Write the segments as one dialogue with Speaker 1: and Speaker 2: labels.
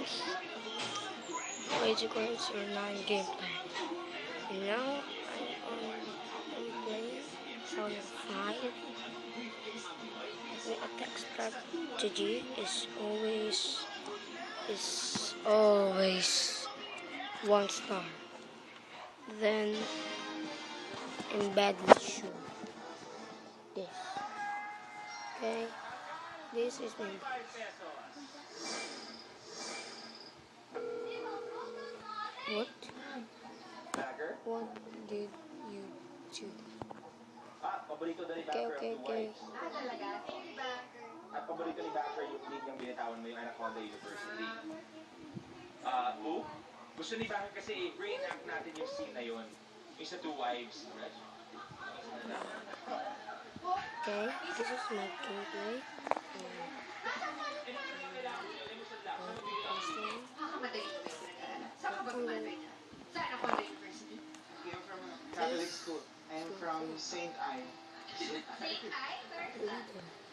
Speaker 1: Games. Crazy Coins or 9 gameplay. And now I'm playing Zone 5. The attack strategy is always 1 star. Then embed shoe. This. Okay. This is my What? What did you do? Okay.
Speaker 2: At paborito ni Backer yung league niyang binitawan mo yung Anaconda University. Gusto ni Backer kasi i-reenact natin yung scene na yun. Yung sa 2 wives.
Speaker 1: Okay, this is my gameplay.
Speaker 3: Catholic school. I am from St. Ive.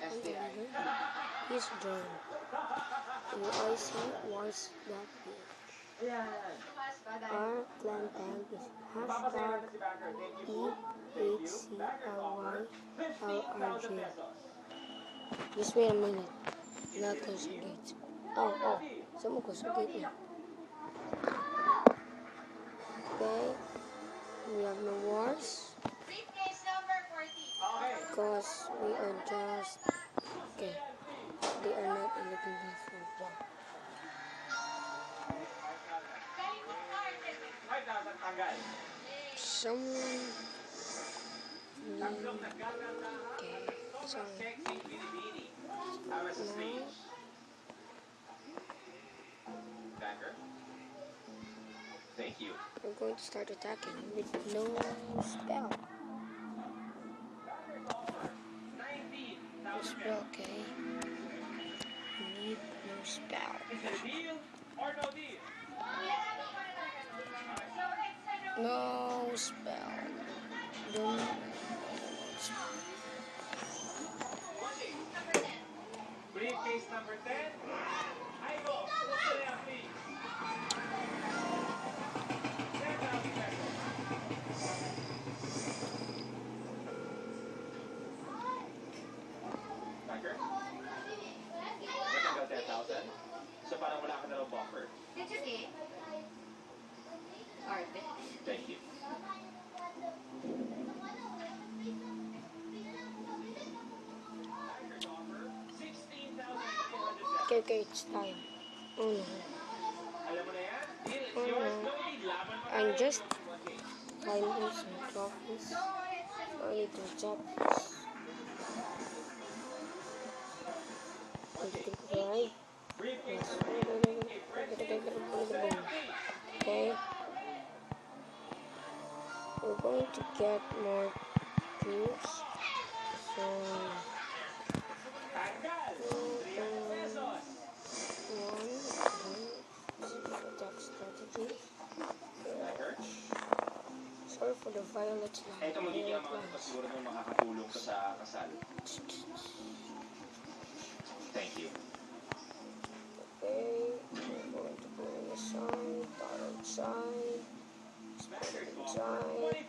Speaker 3: SDI.
Speaker 1: He's drawn. And I see what's that page. Our clan tag is #EHCLYLRG. Just wait a minute. Not close the gate. Oh. Someone close the gate now. Okay. We have no wars. Because we are just... Okay. They are not eligible for war. Someone... Okay. Sorry.
Speaker 2: Thank you.
Speaker 1: We're going to start attacking with no spell. No spell, okay. We need no spell.
Speaker 2: Deal or no deal?
Speaker 1: No spell.
Speaker 2: Briefcase number 10. I go. Please. Backer? Natanggal 10,000. So parang wala ka na raw buffer.
Speaker 4: That's okay. Alright.
Speaker 2: Thank you.
Speaker 1: Okay, it's time. Oh no.
Speaker 2: Alam mo na yan? Deal is
Speaker 1: Oh
Speaker 2: yours.
Speaker 1: no.
Speaker 2: No need. Laban mo
Speaker 1: I'm
Speaker 2: tayo.
Speaker 1: just finding some trophies. Sorry to drop this. Right.
Speaker 2: Briefcase
Speaker 1: Okay. We're going to get more proofs. So attack strategy. Sorry for the violet line.
Speaker 2: Ito magiging ang mga siguro nung makakatulong ka sa kasal. Thank you.
Speaker 1: Okay, we're going to put it aside, dot outside, split it inside, okay,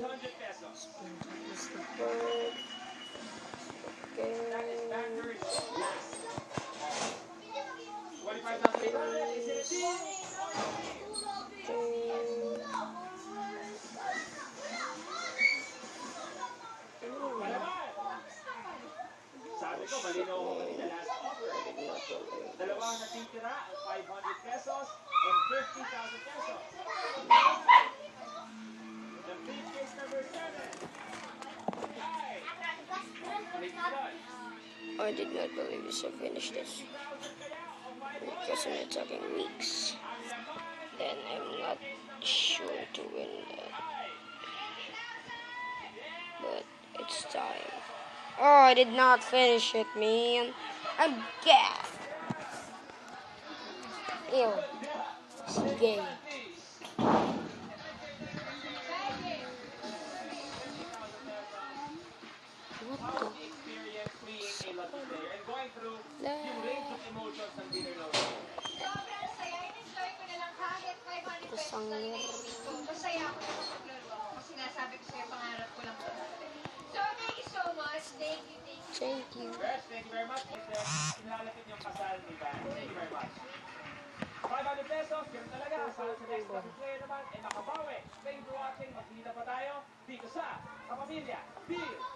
Speaker 2: 25,800 pesos.
Speaker 1: split is the bird, okay,
Speaker 2: 25,800 is it a deal? Sabi ko, malinaw ko kanina last offer. Dalawang natitira ang 500 pesos and 50,000 pesos. The briefcase number 7. Hi!
Speaker 1: I did not believe this would finish this, because I'm attacking weeks, then I'm not sure to win that, but it's time. Oh, I did not finish it, man. I'm gassed. Ew. It's gay. What the?
Speaker 2: Experience being a lucky player and going through yung range of emotions ng dinner load.
Speaker 4: Sobrang saya. In-enjoy ko na lang kahit 500 pesos lang yung naisip ko. Masaya ako na maglaro ako. Kasi sinasabi ko sa'yo, pangarap ko lang ito. So, thank you so much. Thank you, thank you.
Speaker 1: Thank you.
Speaker 2: Yes, thank you very much. Inalapit yung kasal ni Van. Thank you very much. 500 pesos, yun talaga. Para sa next na player naman, ay makabawi. Thank you for watching. Magkita pa tayo dito sa Kapamilya Bill